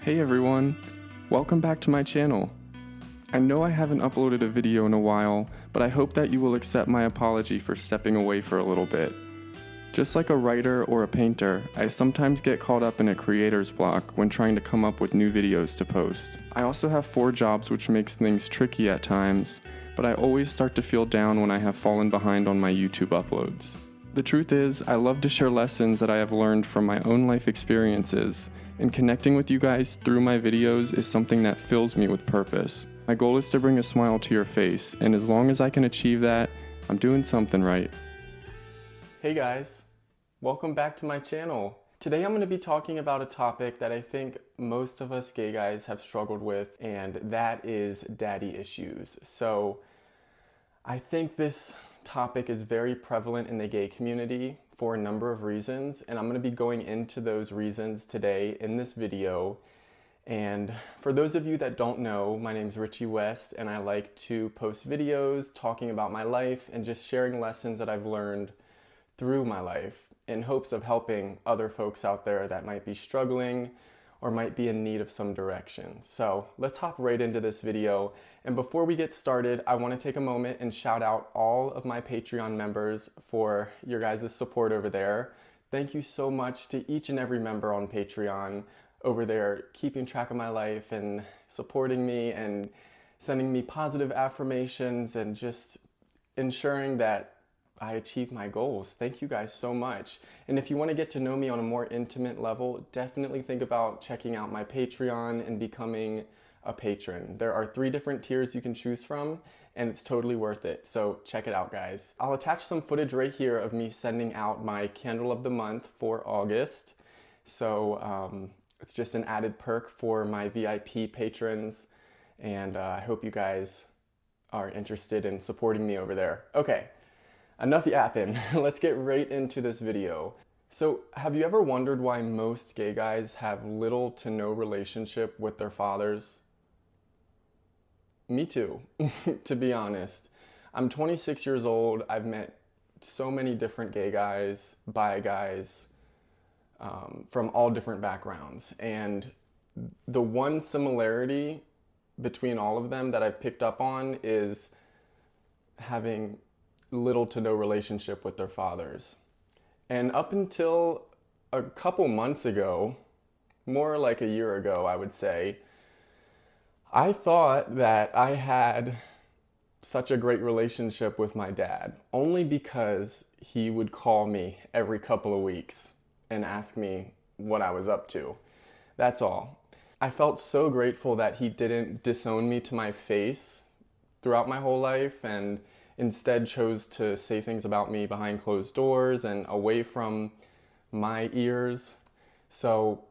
Hey everyone, welcome back to my channel. I know I haven't uploaded a video in a while, but I hope that you will accept my apology for stepping away for a little bit. Just like a writer or a painter, I sometimes get caught up in a creator's block when trying to come up with new videos to post. I also have 4 jobs, which makes things tricky at times, but I always start to feel down when I have fallen behind on my YouTube uploads. The truth is, I love to share lessons that I have learned from my own life experiences, and connecting with you guys through my videos is something that fills me with purpose. My goal is to bring a smile to your face, and as long as I can achieve that, I'm doing something right. Hey guys, welcome back to my channel. Today I'm going to be talking about a topic that I think most of us gay guys have struggled with, and that is daddy issues. So I think this topic is very prevalent in the gay community for a number of reasons, and I'm going to be going into those reasons today in this video. And for those of you that don't know, my name's Richie West, and I like to post videos talking about my life and just sharing lessons that I've learned through my life in hopes of helping other folks out there that might be struggling or might be in need of some direction. So let's hop right into this video. And before we get started, I want to take a moment and shout out all of my Patreon members for your guys' support over there. Thank you so much to each and every member on Patreon over there, keeping track of my life and supporting me and sending me positive affirmations and just ensuring that I achieve my goals. Thank you guys so much. And if you want to get to know me on a more intimate level, definitely think about checking out my Patreon and becoming a patron. There are 3 different tiers you can choose from, and it's totally worth it. So check it out, guys. I'll attach some footage right here of me sending out my candle of the month for August. So it's just an added perk for my VIP patrons, and I hope you guys are interested in supporting me over there. Okay. Enough yapping, let's get right into this video. So, have you ever wondered why most gay guys have little to no relationship with their fathers? Me too, to be honest. I'm 26 years old, I've met so many different gay guys, bi guys, from all different backgrounds. And the one similarity between all of them that I've picked up on is having little to no relationship with their fathers. And up until a couple months ago, more like a year ago, I would say, I thought that I had such a great relationship with my dad, only because he would call me every couple of weeks and ask me what I was up to. That's all. I felt so grateful that he didn't disown me to my face throughout my whole life and instead chose to say things about me behind closed doors and away from my ears. So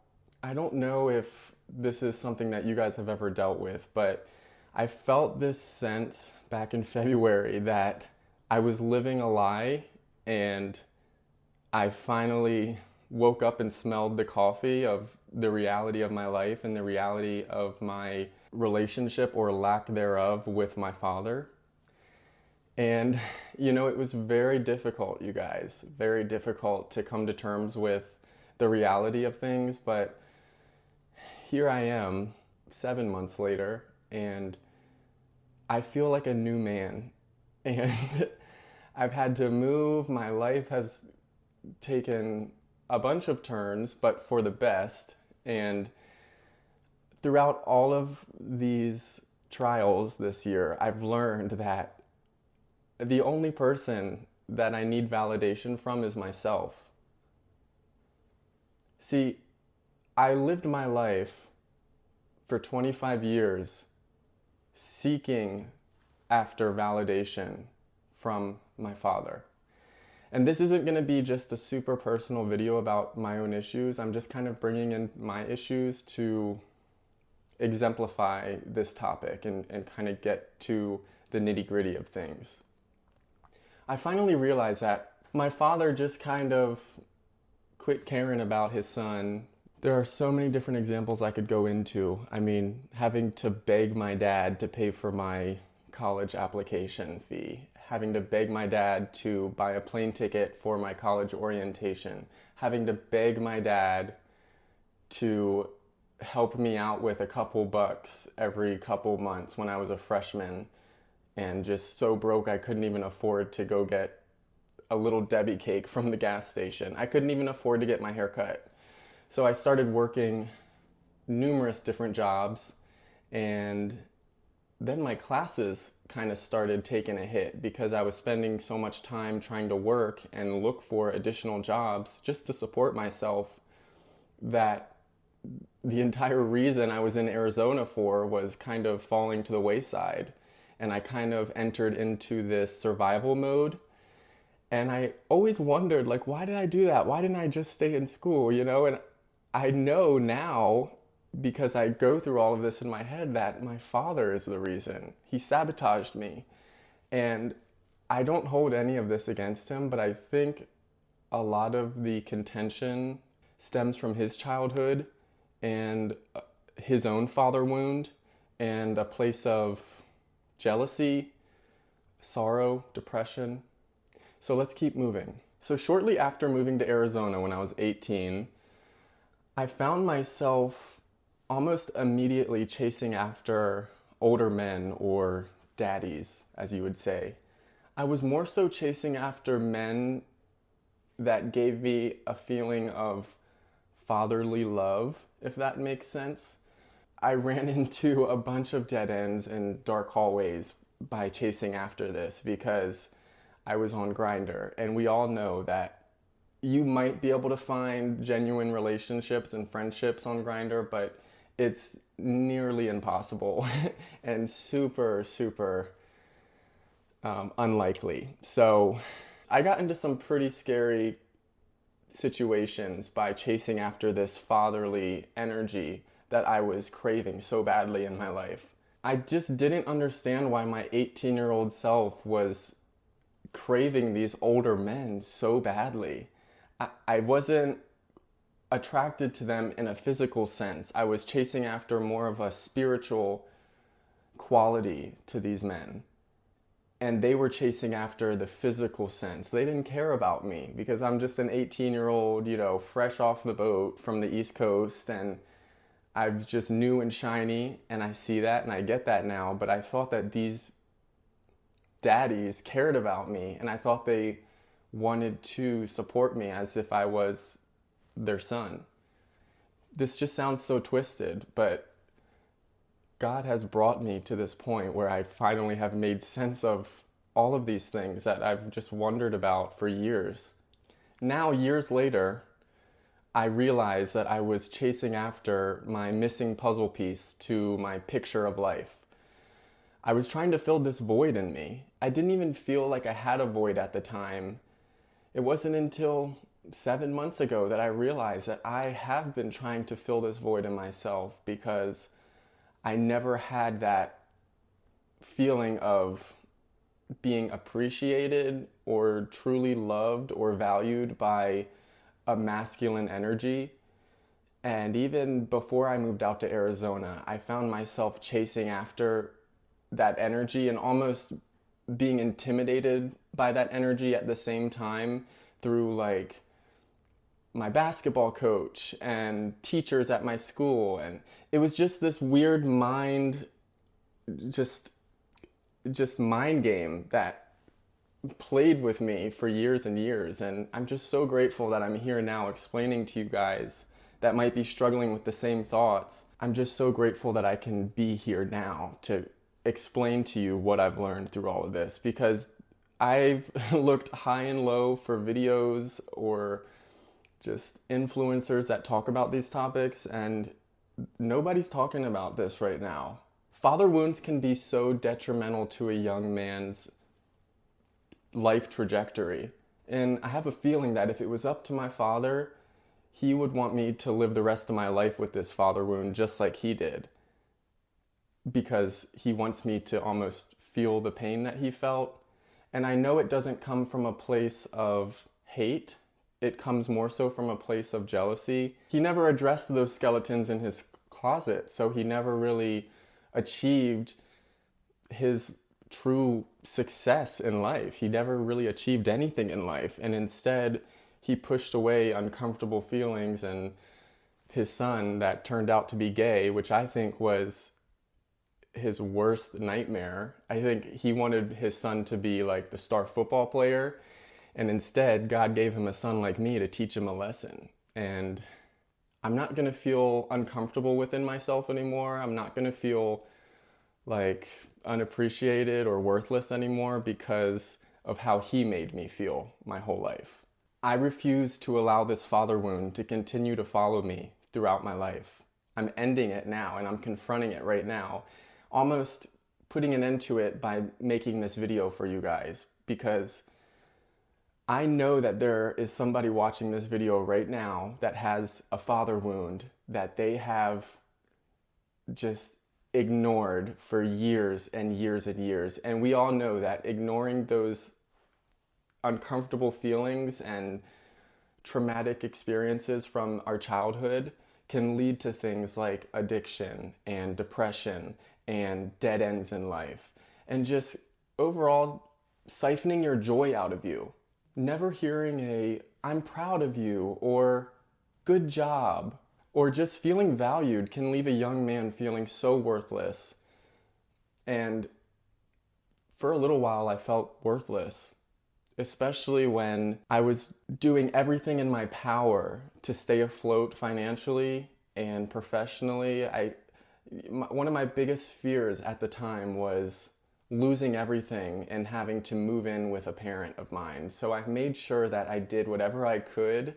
I don't know if this is something that you guys have ever dealt with, but I felt this sense back in February that I was living a lie, and I finally woke up and smelled the coffee of the reality of my life and the reality of my relationship or lack thereof with my father. And, you know, it was very difficult, you guys, very difficult to come to terms with the reality of things. But here I am 7 months later, and I feel like a new man. And I've had to move. My life has taken a bunch of turns, but for the best. And throughout all of these trials this year, I've learned that the only person that I need validation from is myself. See, I lived my life for 25 years seeking after validation from my father. And this isn't going to be just a super personal video about my own issues. I'm just kind of bringing in my issues to exemplify this topic and kind of get to the nitty-gritty of things. I finally realized that my father just kind of quit caring about his son. There are so many different examples I could go into. I mean, having to beg my dad to pay for my college application fee, having to beg my dad to buy a plane ticket for my college orientation, having to beg my dad to help me out with a couple bucks every couple months when I was a freshman, and just so broke I couldn't even afford to go get a little Debbie cake from the gas station. I couldn't even afford to get my hair cut. So I started working numerous different jobs, and then my classes kind of started taking a hit because I was spending so much time trying to work and look for additional jobs just to support myself, that the entire reason I was in Arizona for was kind of falling to the wayside. And I kind of entered into this survival mode. And I always wondered, like, why did I do that? Why didn't I just stay in school, you know? And I know now, because I go through all of this in my head, that my father is the reason. He sabotaged me. And I don't hold any of this against him, but I think a lot of the contention stems from his childhood and his own father wound and a place of jealousy, sorrow, depression. So let's keep moving. So shortly after moving to Arizona when I was 18, I found myself almost immediately chasing after older men, or daddies, as you would say. I was more so chasing after men that gave me a feeling of fatherly love, if that makes sense. I ran into a bunch of dead ends and dark hallways by chasing after this because I was on Grindr, and we all know that you might be able to find genuine relationships and friendships on Grindr, but it's nearly impossible and super, super unlikely. So I got into some pretty scary situations by chasing after this fatherly energy that I was craving so badly in my life. I just didn't understand why my 18-year-old self was craving these older men so badly. I wasn't attracted to them in a physical sense. I was chasing after more of a spiritual quality to these men. And they were chasing after the physical sense. They didn't care about me because I'm just an 18-year-old, you know, fresh off the boat from the East Coast, and I'm just new and shiny, and I see that and I get that now. But I thought that these daddies cared about me, and I thought they wanted to support me as if I was their son. This just sounds so twisted, but God has brought me to this point where I finally have made sense of all of these things that I've just wondered about for years. Now, years later, I realize that I was chasing after my missing puzzle piece to my picture of life. I was trying to fill this void in me. I didn't even feel like I had a void at the time. It wasn't until 7 months ago that I realized that I have been trying to fill this void in myself because I never had that feeling of being appreciated or truly loved or valued by a masculine energy. And even before I moved out to Arizona, I found myself chasing after that energy and almost being intimidated by that energy at the same time through like my basketball coach and teachers at my school. And it was just this weird mind, just mind game that played with me for years and years. And I'm just so grateful that I'm here now explaining to you guys that might be struggling with the same thoughts. I'm just so grateful that I can be here now to explain to you what I've learned through all of this, because I've looked high and low for videos or just influencers that talk about these topics, and nobody's talking about this right now. Father wounds can be so detrimental to a young man's life trajectory. And I have a feeling that if it was up to my father, he would want me to live the rest of my life with this father wound just like he did. Because he wants me to almost feel the pain that he felt. And I know it doesn't come from a place of hate. It comes more so from a place of jealousy. He never addressed those skeletons in his closet, so he never really achieved his true success in life. He never really achieved anything in life, and instead he pushed away uncomfortable feelings and his son that turned out to be gay, which I think was his worst nightmare. I think he wanted his son to be like the star football player, and instead God gave him a son like me to teach him a lesson. And I'm not gonna feel uncomfortable within myself anymore. I'm not gonna feel like unappreciated or worthless anymore because of how he made me feel my whole life. I refuse to allow this father wound to continue to follow me throughout my life. I'm ending it now, and I'm confronting it right now, almost putting an end to it by making this video for you guys, because I know that there is somebody watching this video right now that has a father wound that they have just ignored for years and years and years. And we all know that ignoring those uncomfortable feelings and traumatic experiences from our childhood can lead to things like addiction and depression and dead ends in life, and just overall siphoning your joy out of you. Never hearing a "I'm proud of you" or "good job" or just feeling valued can leave a young man feeling so worthless. And for a little while I felt worthless, especially when I was doing everything in my power to stay afloat financially and professionally. One of my biggest fears at the time was losing everything and having to move in with a parent of mine. So I made sure that I did whatever I could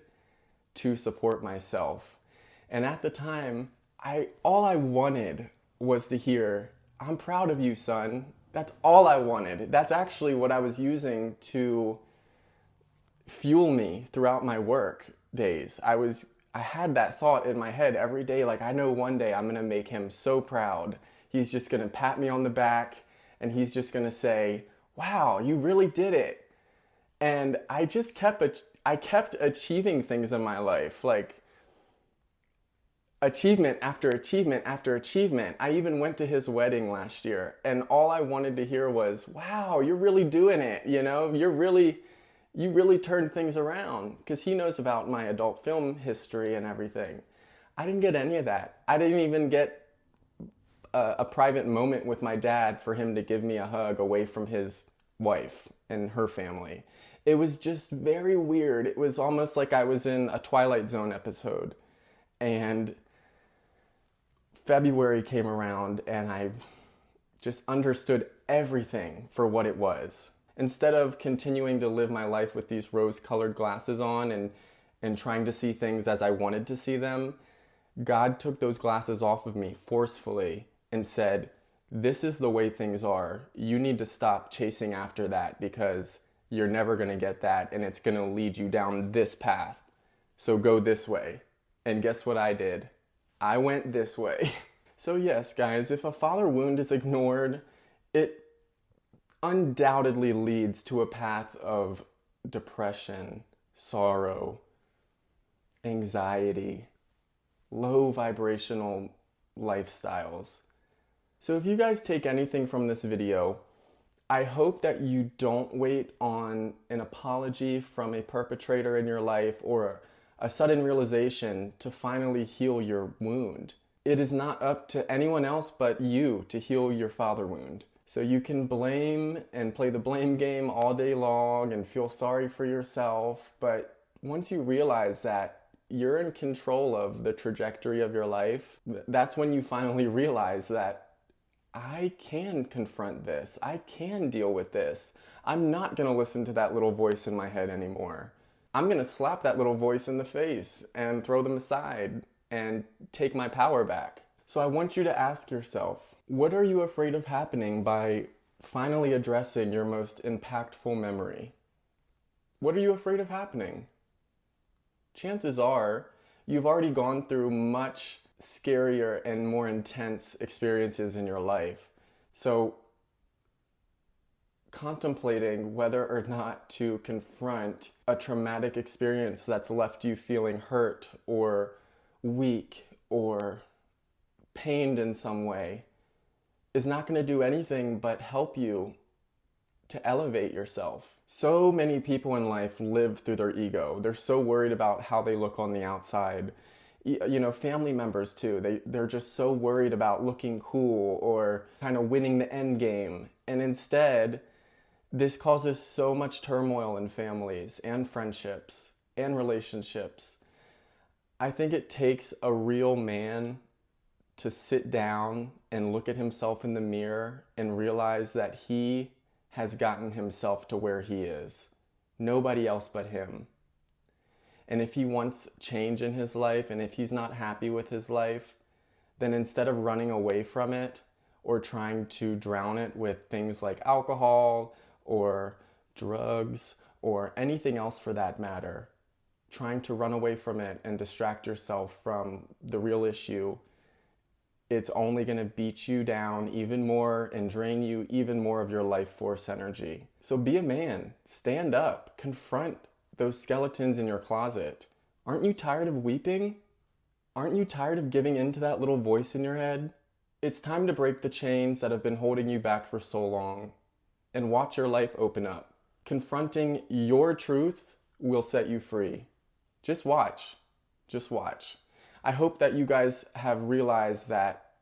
to support myself. And at the time, all I wanted was to hear, "I'm proud of you, son." That's all I wanted. That's actually what I was using to fuel me throughout my work days. I had that thought in my head every day, like, I know one day I'm gonna make him so proud. He's just gonna pat me on the back and he's just gonna say, "Wow, you really did it." And I kept achieving things in my life, like achievement after achievement after achievement. I even went to his wedding last year, and all I wanted to hear was, "Wow, you're really doing it, you know? You really turned things around," because he knows about my adult film history and everything. I didn't get any of that. I didn't even get a private moment with my dad for him to give me a hug away from his wife and her family. It was just very weird. It was almost like I was in a Twilight Zone episode. And February came around and I just understood everything for what it was. Instead of continuing to live my life with these rose-colored glasses on and trying to see things as I wanted to see them, God took those glasses off of me forcefully and said, "This is the way things are. You need to stop chasing after that because you're never going to get that, and it's going to lead you down this path. So go this way." And guess what I did? I went this way. So yes, guys, if a father wound is ignored, it undoubtedly leads to a path of depression, sorrow, anxiety, low vibrational lifestyles. So if you guys take anything from this video, I hope that you don't wait on an apology from a perpetrator in your life or a sudden realization to finally heal your wound. It is not up to anyone else but you to heal your father wound. So you can blame and play the blame game all day long and feel sorry for yourself, but once you realize that you're in control of the trajectory of your life, that's when you finally realize that I can confront this. I can deal with this. I'm not going to listen to that little voice in my head anymore. I'm going to slap that little voice in the face and throw them aside and take my power back. So I want you to ask yourself, what are you afraid of happening by finally addressing your most impactful memory? What are you afraid of happening? Chances are you've already gone through much scarier and more intense experiences in your life. So contemplating whether or not to confront a traumatic experience that's left you feeling hurt or weak or pained in some way is not going to do anything but help you to elevate yourself. So many people in life live through their ego. They're so worried about how they look on the outside. family members too. They're just so worried about looking cool or kind of winning the end game. And instead, this causes so much turmoil in families and friendships and relationships. I think it takes a real man to sit down and look at himself in the mirror and realize that he has gotten himself to where he is. Nobody else but him. And if he wants change in his life, and if he's not happy with his life, then instead of running away from it or trying to drown it with things like alcohol or drugs or anything else for that matter, trying to run away from it and distract yourself from the real issue, it's only going to beat you down even more and drain you even more of your life force energy. So be a man, stand up, confront those skeletons in your closet. Aren't you tired of weeping? Aren't you tired of giving in to that little voice in your head? It's time to break the chains that have been holding you back for so long and watch your life open up. Confronting your truth will set you free. Just watch. Just watch. I hope that you guys have realized that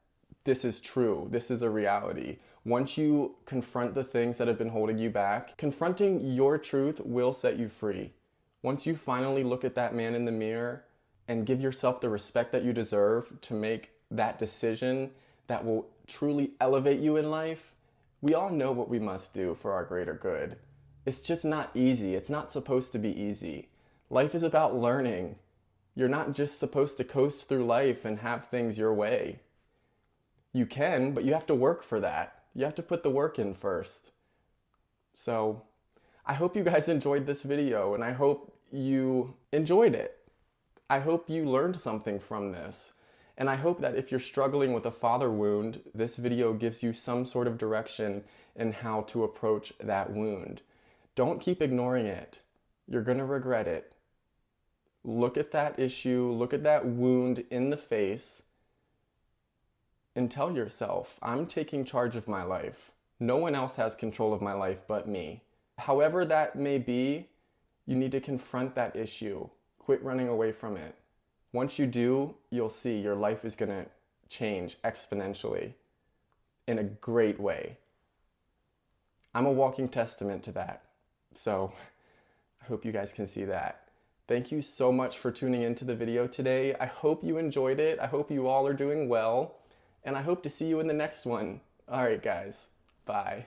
this is true. This is a reality. Once you confront the things that have been holding you back, confronting your truth will set you free. Once you finally look at that man in the mirror and give yourself the respect that you deserve to make that decision that will truly elevate you in life, we all know what we must do for our greater good. It's just not easy. It's not supposed to be easy. Life is about learning. You're not just supposed to coast through life and have things your way. You can, but you have to work for that. You have to put the work in first. So I hope you guys enjoyed this video, and I hope you enjoyed it. I hope you learned something from this. And I hope that if you're struggling with a father wound, this video gives you some sort of direction in how to approach that wound. Don't keep ignoring it. You're going to regret it. Look at that issue, look at that wound in the face, and tell yourself, I'm taking charge of my life. No one else has control of my life but me. However that may be, you need to confront that issue. Quit running away from it. Once you do, you'll see your life is going to change exponentially in a great way. I'm a walking testament to that. So I hope you guys can see that. Thank you so much for tuning into the video today. I hope you enjoyed it. I hope you all are doing well. And I hope to see you in the next one. All right, guys. Bye.